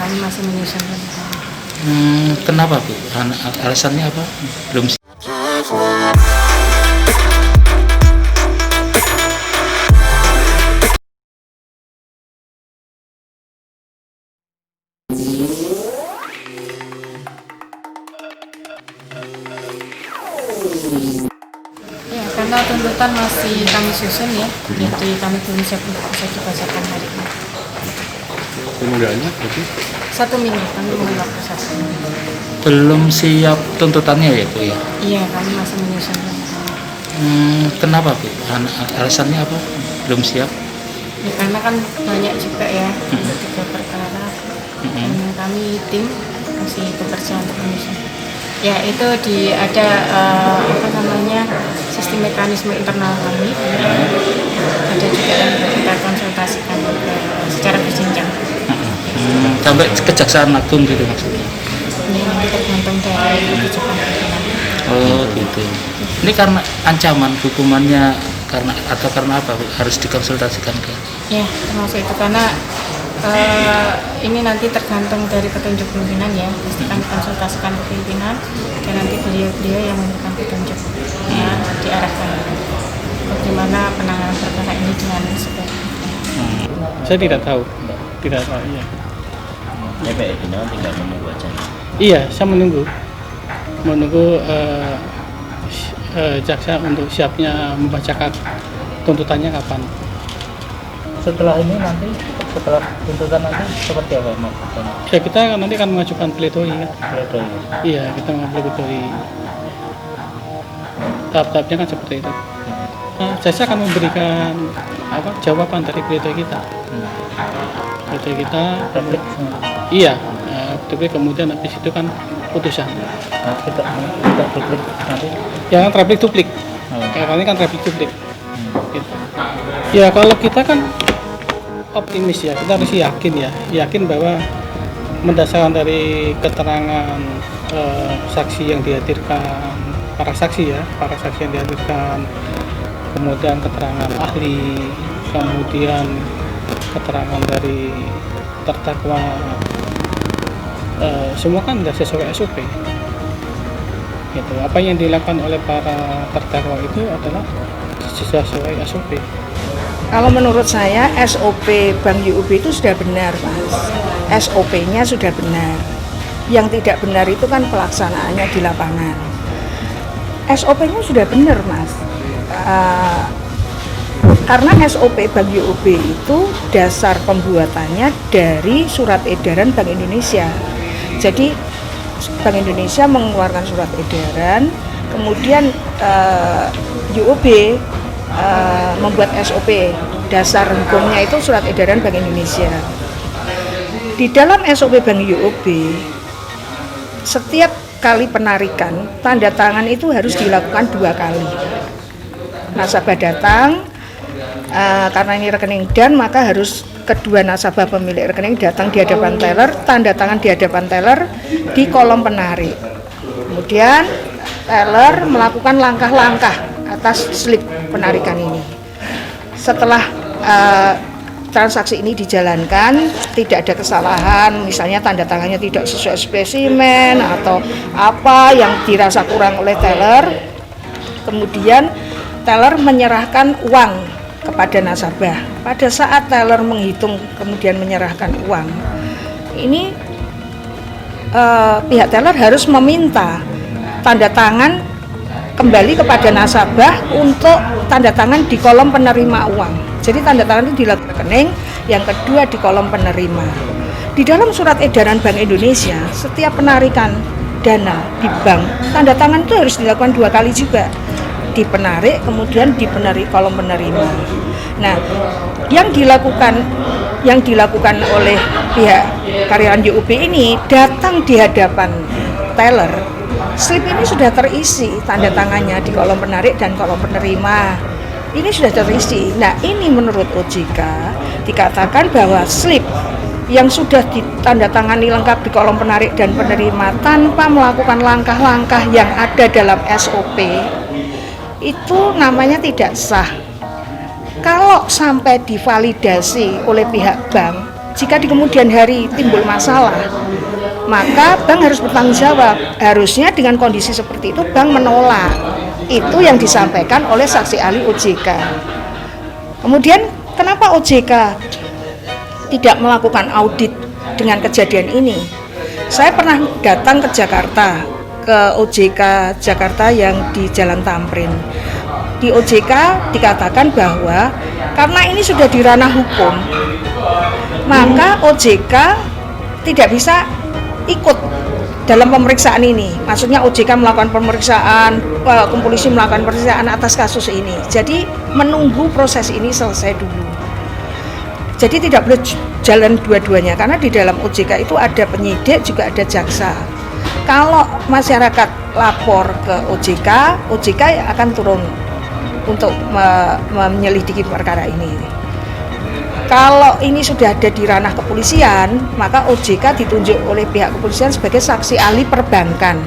kami masih menyusun rencana. Kenapa Bu? Alasannya apa? Belum. Ya, karena tuntutan masih kami susun ya, jadi kami belum siap untuk bisa dibacakan hari ini. Penundaannya berarti 1 minggu kami menolak proses. Belum siap tuntutannya ya Bu ya? Iya, kami masih menyusun rencana. Kenapa Bu? Alasannya apa? Belum siap? Ya, karena kan banyak juga ya, 3 perkara. Dan kami tim masih bekerja untuk menyusun. Ya, itu ada sistem mekanisme internal kami. Ada juga yang kita konsultasikan secara berjenjang. Sampai Kejaksaan Agung gitu maksudnya? Ini nanti tergantung dari kebijakan pimpinan. Oh gitu. Ini karena ancaman hukumannya karena apa Bu? Harus dikonsultasikan ke? Ya, termasuk itu karena ini nanti tergantung dari petunjuk pimpinan ya. Pastikan konsultasikan ke pimpinan dan nanti beliau yang memberikan petunjuk ya, diarahkan bagaimana penanganan perkara ini dengan sebaiknya. saya tidak tahu iya. Ya Pak Edi tinggal menunggu aja. Iya, saya menunggu jaksa untuk siapnya membacakan tuntutannya kapan. Setelah ini nanti, setelah tuntutan nanti seperti apa maksudnya? Ya kita nanti akan mengajukan pledoi kan. Iya, kita mengajukan tahap-tahapnya kan seperti itu. Nah, jaksa akan memberikan jawaban dari pledoi kita. Pledoi kita. Iya, tapi kemudian habis itu kan putusan. Kita duplik nanti. Ya kan replik duplik. Kayak ini kan replik duplik. Gitu. Ya kalau kita kan optimis ya, kita harus yakin bahwa berdasarkan dari keterangan saksi yang dihadirkan, para saksi yang dihadirkan, kemudian keterangan ahli, kemudian keterangan dari terdakwa, semua kan sudah sesuai SOP. Gitu. Apa yang dilakukan oleh para terdakwa itu adalah sesuai SOP. Kalau menurut saya SOP Bank UOB itu sudah benar, Mas. SOP-nya sudah benar. Yang tidak benar itu kan pelaksanaannya di lapangan. SOP-nya sudah benar, Mas. Karena SOP Bank UOB itu dasar pembuatannya dari surat edaran Bank Indonesia. Jadi Bank Indonesia mengeluarkan surat edaran, kemudian UOB membuat SOP. Dasar hukumnya itu surat edaran Bank Indonesia. Di dalam SOP Bank UOB, setiap kali penarikan, tanda tangan itu harus dilakukan 2 kali. Nasabah datang, karena ini rekening dan maka harus kedua nasabah pemilik rekening datang di hadapan teller, tanda tangan di hadapan teller di kolom penarik. Kemudian teller melakukan langkah-langkah atas slip penarikan ini. Setelah transaksi ini dijalankan, tidak ada kesalahan, misalnya tanda tangannya tidak sesuai spesimen atau apa yang dirasa kurang oleh teller, kemudian teller menyerahkan uang kepada nasabah. Pada saat teller menghitung kemudian menyerahkan uang, ini pihak teller harus meminta tanda tangan kembali kepada nasabah untuk tanda tangan di kolom penerima uang. Jadi tanda tangan itu dilakukan rekening, yang kedua di kolom penerima. Di dalam surat edaran Bank Indonesia, setiap penarikan dana di bank, tanda tangan itu harus dilakukan 2 kali juga. Di penarik, kemudian di kolom penerima. Nah, yang dilakukan oleh pihak karyawan UOB ini datang di hadapan teller. Slip ini sudah terisi tanda tangannya di kolom penarik dan kolom penerima. Ini sudah terisi. Nah, ini menurut OJK dikatakan bahwa slip yang sudah ditandatangani lengkap di kolom penarik dan penerima tanpa melakukan langkah-langkah yang ada dalam SOP itu namanya tidak sah. Kalau sampai divalidasi oleh pihak bank, jika di kemudian hari timbul masalah, maka bank harus bertanggung jawab. Harusnya dengan kondisi seperti itu bank menolak. Itu yang disampaikan oleh saksi ahli OJK. Kemudian kenapa OJK tidak melakukan audit dengan kejadian ini? Saya pernah datang ke Jakarta, ke OJK Jakarta yang di Jalan Tamrin. Di OJK dikatakan bahwa karena ini sudah di ranah hukum, maka OJK tidak bisa ikut dalam pemeriksaan ini. Maksudnya OJK melakukan pemeriksaan, polisi melakukan pemeriksaan atas kasus ini. Jadi menunggu proses ini selesai dulu. Jadi tidak boleh jalan dua-duanya, karena di dalam OJK itu ada penyidik juga ada jaksa. Kalau masyarakat lapor ke OJK, OJK akan turun untuk menyelidiki perkara ini. Kalau ini sudah ada di ranah kepolisian, maka OJK ditunjuk oleh pihak kepolisian sebagai saksi ahli perbankan.